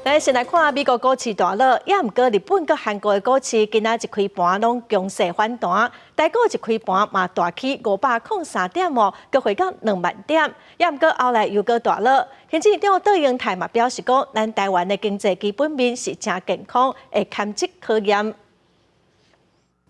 咱先来看美国股市大落，也毋过日本佮韩国的股市今仔一开盘拢强势反弹，台股一开盘嘛大起503点哦，佮回到2万点，也毋过后来又佮大落。行政院长杜英泰嘛表示讲，咱台湾的经济基本面是真健康，会堪这考验。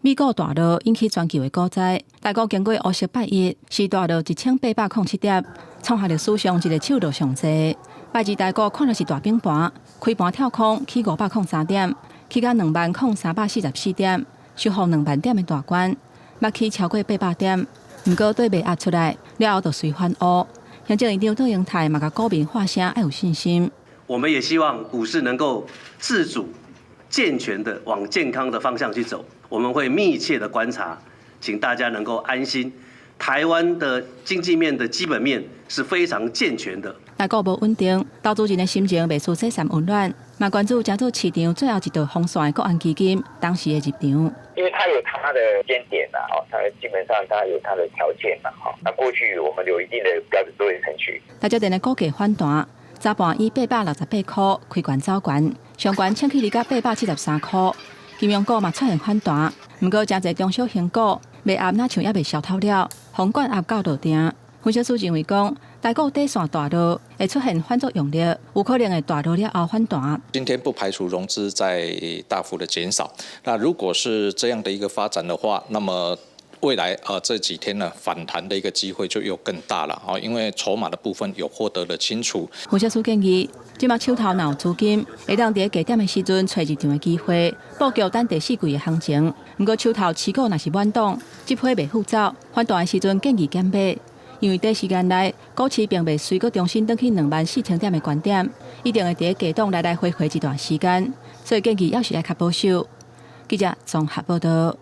美股大落引起全球的股灾，台股经过58日是大落1807点，创下历史上一个首度上济。拜二台股看的是大平盘，开盘跳空起503点，起到20344点，收复2万点的大关，目起超过800点，不过对未压出来，了后就随反乌。行政院长杜英泰嘛，甲股民发声要有信心。我们也希望股市能够自主、健全的往健康的方向去走。我们会密切的观察，请大家能够安心。台湾的经济面的基本面是非常健全的。台股无稳定，投资人的心情未输这三温暖。嘛，关注加做市场最后一道风险的国安基金当时的入场。因为它有它的尖点呐，它基本上它有它的条件呐，那过去我们有一定的标准作业程序。大家电的股价反弹，早盘以868块开盘走悬，上悬冲起到873块。金融股嘛出现反弹，不过真侪中小型股卖压那像也未消透了，宏观压到落定。分析师认为讲，台股底线大落会出现反作用力，有可能会大落了后反弹。今天不排除融资在大幅的减少。那如果是这样的一个发展的话，那么未来这几天呢反弹的一个机会就又更大了啊，因为筹码的部分有获得了清楚。分析师建议，即马手头若有资金，会当伫低点的时阵找入场的机会，布局等第四季的行情。不过手头持股若是满档，这批袂赴走，反弹的时阵建议减买。因为短时间内，股市并未随个重新登去24000点的关点，一定会伫低档来回一段时间，所以建议要是来较保守。记者综合报道。